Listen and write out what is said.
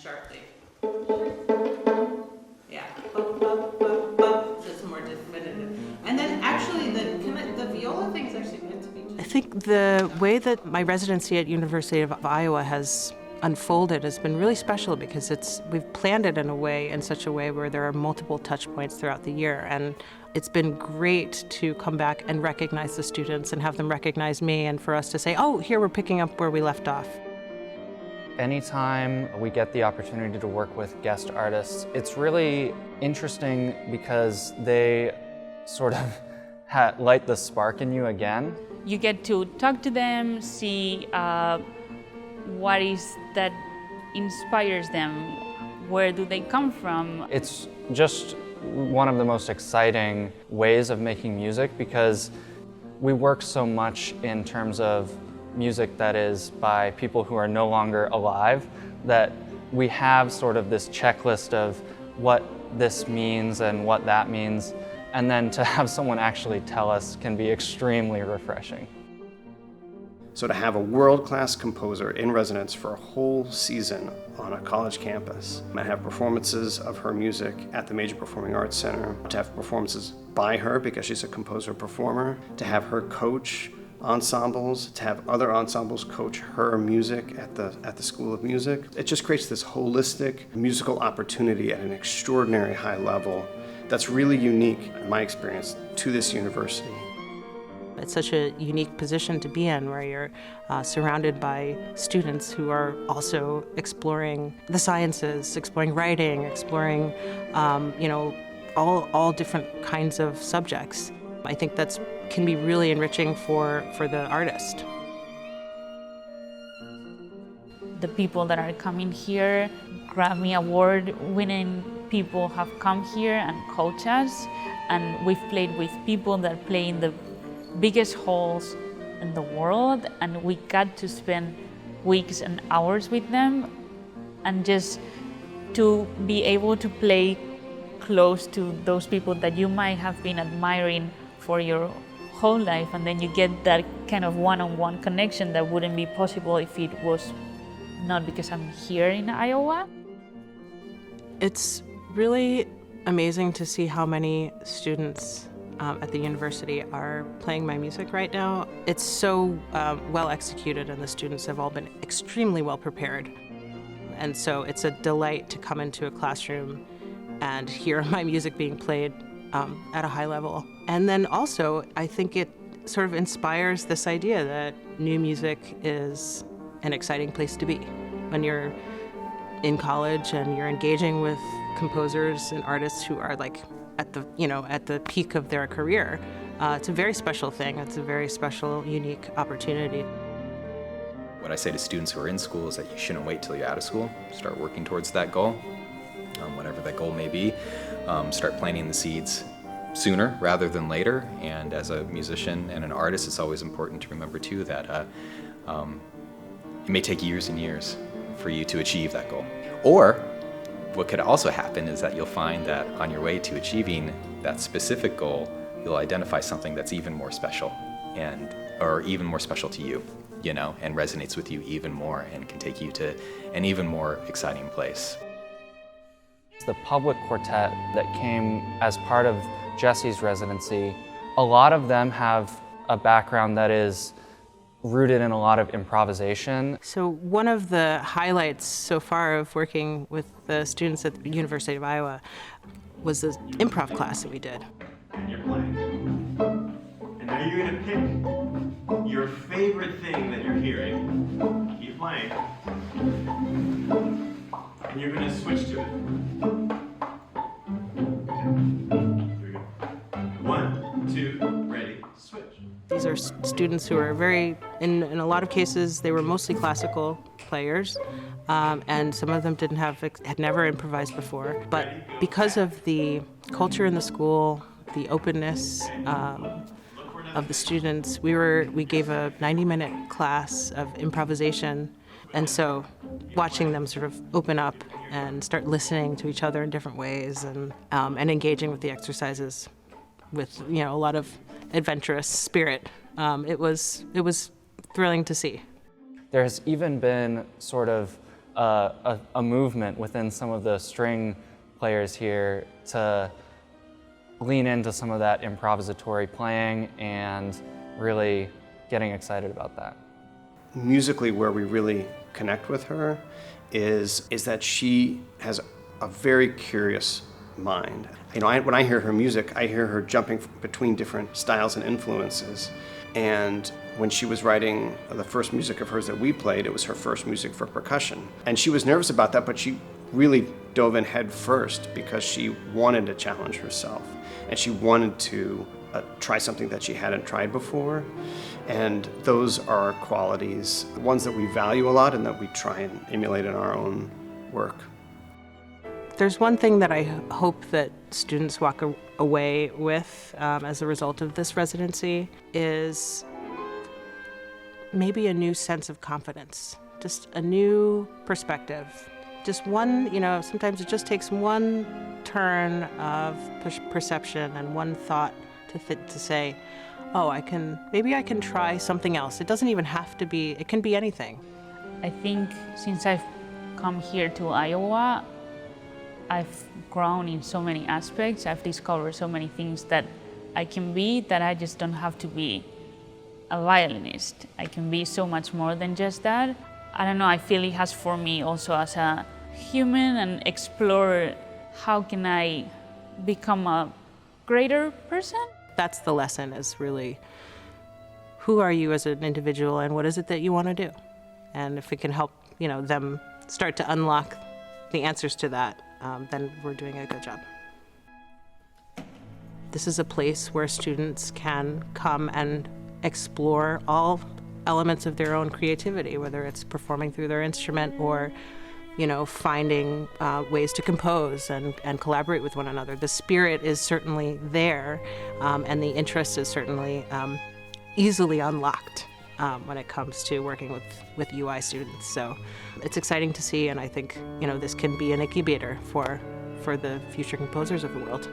sharply. Yeah, so it's more definitive. And then actually the viola thing is actually meant to be just... I think the way that my residency at University of Iowa has unfolded has been really special because we've planned it in such a way where there are multiple touch points throughout the year, and it's been great to come back and recognize the students and have them recognize me, and for us to say, oh, here we're picking up where we left off. Anytime we get the opportunity to work with guest artists, it's really interesting because they sort of light the spark in you again. You get to talk to them, see what is that inspires them, where do they come from. It's just one of the most exciting ways of making music because we work so much in terms of music that is by people who are no longer alive, that we have sort of this checklist of what this means and what that means, and then to have someone actually tell us can be extremely refreshing. So to have a world-class composer in residence for a whole season on a college campus, and have performances of her music at the Major Performing Arts Center, to have performances by her because she's a composer-performer, to have her coach ensembles, to have other ensembles coach her music at the School of Music. It just creates this holistic musical opportunity at an extraordinary high level that's really unique, in my experience, to this university. It's such a unique position to be in where you're surrounded by students who are also exploring the sciences, exploring writing, exploring all different kinds of subjects. I think that can be really enriching for the artist. The people that are coming here, Grammy Award-winning people have come here and coached us, and we've played with people that play in the biggest halls in the world, and we got to spend weeks and hours with them, and just to be able to play close to those people that you might have been admiring for your whole life, and then you get that kind of one-on-one connection that wouldn't be possible if it was not because I'm here in Iowa. It's really amazing to see how many students at the university are playing my music right now. It's so well executed, and the students have all been extremely well prepared. And so it's a delight to come into a classroom and hear my music being played at a high level. And then also, I think it sort of inspires this idea that new music is an exciting place to be. When you're in college and you're engaging with composers and artists who are like at the peak of their career, it's a very special thing. It's a very special, unique opportunity. What I say to students who are in school is that you shouldn't wait till you're out of school. Start working towards that goal, whatever that goal may be. Start planting the seeds sooner rather than later. And as a musician and an artist, it's always important to remember too that it may take years and years for you to achieve that goal. Or what could also happen is that you'll find that on your way to achieving that specific goal, you'll identify something that's even more special or even more special to you, and resonates with you even more and can take you to an even more exciting place. The public quartet that came as part of Jessie's residency, a lot of them have a background that is rooted in a lot of improvisation. So one of the highlights so far of working with the students at the University of Iowa was this improv class that we did. And you're playing. And now you're going to pick your favorite thing that you're hearing. Keep playing. And you're going to switch to it. Here we go. 1, 2, ready, switch. These are students who are in a lot of cases, they were mostly classical players, and some of them had never improvised before. But because of the culture in the school, the openness of the students, we gave a 90-minute class of improvisation, and so watching them sort of open up and start listening to each other in different ways, and engaging with the exercises with a lot of adventurous spirit. It was thrilling to see. There has even been sort of a movement within some of the string players here to lean into some of that improvisatory playing and really getting excited about that. Musically, where we really connect with her is that she has a very curious mind. You know, when I hear her music, I hear her jumping between different styles and influences. And when she was writing the first music of hers that we played, it was her first music for percussion. And she was nervous about that, but she really dove in head first because she wanted to challenge herself. And she wanted to try something that she hadn't tried before. And those are qualities, ones that we value a lot and that we try and emulate in our own work. There's one thing that I hope that students walk away with as a result of this residency is maybe a new sense of confidence, just a new perspective. Just one, sometimes it just takes one turn of perception and one thought to say, oh, maybe I can try something else. It doesn't even have to be, it can be anything. I think since I've come here to Iowa, I've grown in so many aspects. I've discovered so many things that I can be, that I just don't have to be a violinist. I can be so much more than just that. I don't know, I feel it has for me also as a human and explore how can I become a greater person. That's the lesson, is really who are you as an individual and what is it that you want to do? And if it can help, them start to unlock the answers to that, then we're doing a good job. This is a place where students can come and explore all elements of their own creativity, whether it's performing through their instrument or, finding ways to compose and collaborate with one another. The spirit is certainly there, and the interest is certainly easily unlocked when it comes to working with UI students. So it's exciting to see, and I think, this can be an incubator for the future composers of the world.